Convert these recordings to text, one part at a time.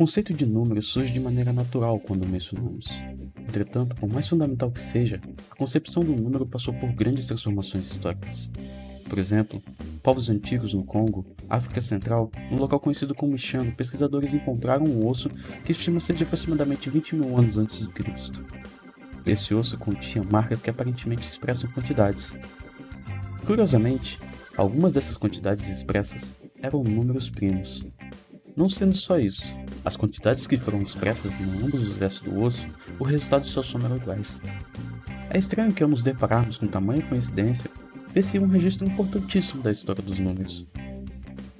conceito de número surge de maneira natural quando o mencionamos. Entretanto, por mais fundamental que seja, a concepção do número passou por grandes transformações históricas. Por exemplo, povos antigos no Congo, África Central, no local conhecido como Ixando, pesquisadores encontraram um osso que estima ser de aproximadamente 20 mil anos antes de Cristo. Esse osso continha marcas que aparentemente expressam quantidades. Curiosamente, algumas dessas quantidades expressas eram números primos. Não sendo só isso, as quantidades que foram expressas em ambos os restos do osso, o resultado e sua soma eram iguais. É estranho que ao nos depararmos com tamanha coincidência, esse é um registro importantíssimo da história dos números.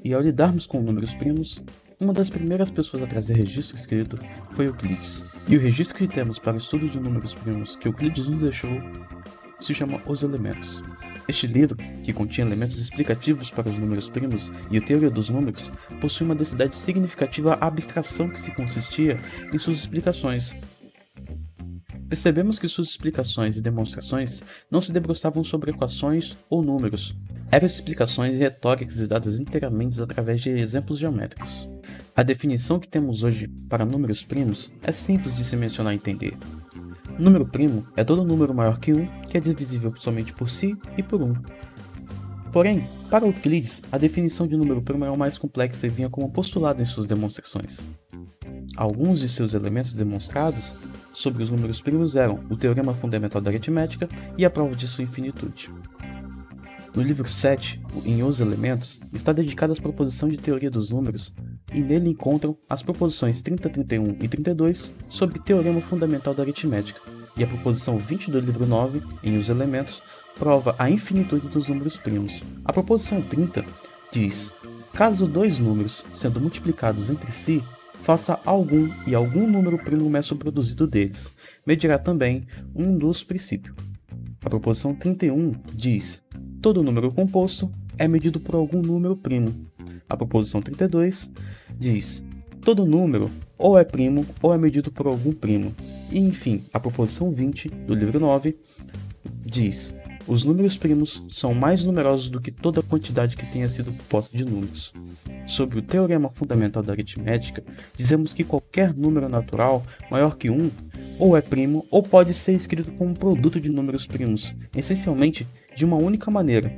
E ao lidarmos com números primos, uma das primeiras pessoas a trazer registro escrito foi Euclides. E o registro que temos para o estudo de números primos que Euclides nos deixou se chama Os Elementos. Este livro, que continha elementos explicativos para os números primos e a teoria dos números, possui uma densidade significativa à abstração que se consistia em suas explicações. Percebemos que suas explicações e demonstrações não se debruçavam sobre equações ou números. Eram explicações retóricas dadas inteiramente através de exemplos geométricos. A definição que temos hoje para números primos é simples de se mencionar e entender. Número primo é todo número maior que 1 que é divisível somente por si e por 1. Porém, para Euclides, a definição de número primo é mais complexa e vinha como postulado em suas demonstrações. Alguns de seus elementos demonstrados sobre os números primos eram o teorema fundamental da aritmética e a prova de sua infinitude. No livro 7, em Os Elementos, está dedicado à proposição de teoria dos números, e nele encontram as proposições 30, 31 e 32 sobre teorema fundamental da aritmética, e a proposição 20 do livro 9, em Os Elementos, prova a infinitude dos números primos. A proposição 30 diz: caso dois números, sendo multiplicados entre si, faça algum e algum número primo meço produzido deles, medirá também um dos princípios. A proposição 31 diz: todo número composto é medido por algum número primo. A proposição 32 diz: todo número ou é primo ou é medido por algum primo. E enfim, a proposição 20 do livro 9 diz: os números primos são mais numerosos do que toda a quantidade que tenha sido composta de números. Sobre o teorema fundamental da aritmética, dizemos que qualquer número natural maior que 1 ou é primo ou pode ser escrito como um produto de números primos, essencialmente de uma única maneira,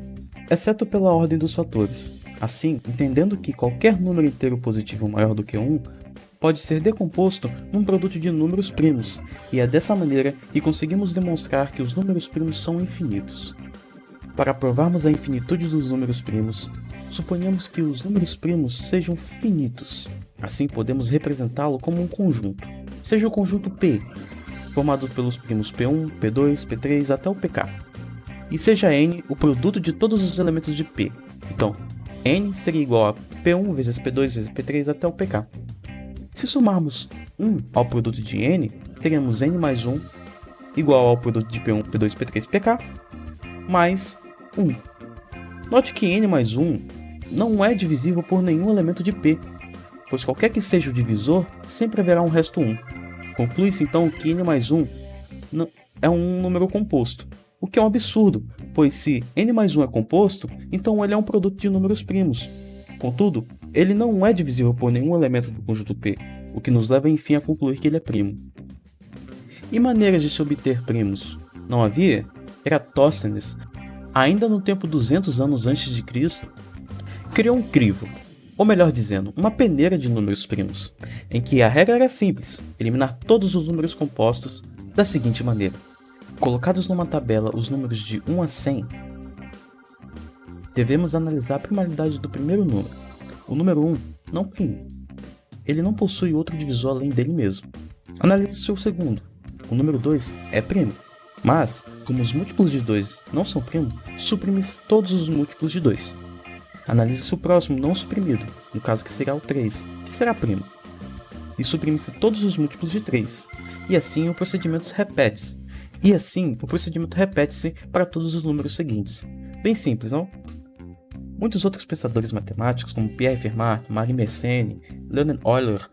exceto pela ordem dos fatores. Assim, entendendo que qualquer número inteiro positivo maior do que 1 pode ser decomposto num produto de números primos, e é dessa maneira que conseguimos demonstrar que os números primos são infinitos. Para provarmos a infinitude dos números primos, suponhamos que os números primos sejam finitos. Assim podemos representá-lo como um conjunto, seja o conjunto P, formado pelos primos P1, P2, P3 até o Pk, e seja N o produto de todos os elementos de P. Então, N seria igual a P1 vezes P2 vezes P3 até o Pk. Se somarmos 1 ao produto de N, teremos N mais 1 igual ao produto de P1, P2, P3, Pk, mais 1. Note que N mais 1 não é divisível por nenhum elemento de P, pois qualquer que seja o divisor, sempre haverá um resto 1. Conclui-se então que N mais 1 é um número composto, o que é um absurdo, pois se N mais 1 é composto, então ele é um produto de números primos. Contudo, ele não é divisível por nenhum elemento do conjunto P, o que nos leva enfim a concluir que ele é primo. E maneiras de se obter primos? Não havia? Eratóstenes, ainda no tempo 200 anos antes de Cristo, criou um crivo, ou melhor dizendo, uma peneira de números primos, em que a regra era simples: eliminar todos os números compostos da seguinte maneira. Colocados numa tabela os números de 1 a 100, devemos analisar a primaridade do primeiro número. O número 1 não primo. Ele não possui outro divisor além dele mesmo. Analise-se o segundo. O número 2 é primo. Mas, como os múltiplos de 2 não são primo, suprime-se todos os múltiplos de 2. Analise-se o próximo não suprimido, no caso que será o 3, que será primo. E suprime-se todos os múltiplos de 3. E assim o procedimento se repete-se. Para todos os números seguintes. Bem simples, não? Muitos outros pensadores matemáticos, como Pierre Fermat, Marie Mersenne, Leonhard Euler,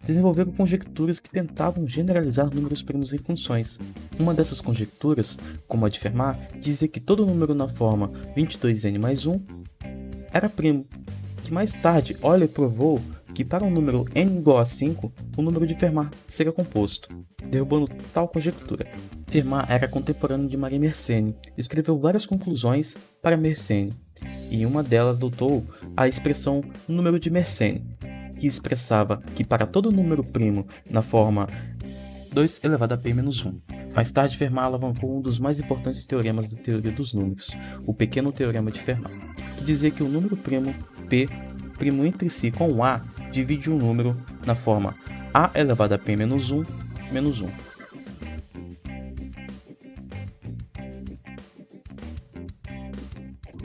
desenvolveram conjecturas que tentavam generalizar números primos em funções. Uma dessas conjecturas, como a de Fermat, dizia que todo número na forma 22n mais 1 era primo, que mais tarde Euler provou que para um número n igual a 5, o número de Fermat seria composto, derrubando tal conjectura. Fermat era contemporâneo de Maria Mersenne, escreveu várias conclusões para Mersenne, e em uma delas adotou a expressão número de Mersenne, que expressava que para todo número primo na forma 2 elevado a p menos 1. Mais tarde, Fermat alavancou um dos mais importantes teoremas da teoria dos números, o pequeno teorema de Fermat, que dizia que o número primo p primo entre si com a divide um número na forma a elevado a p menos 1 menos 1.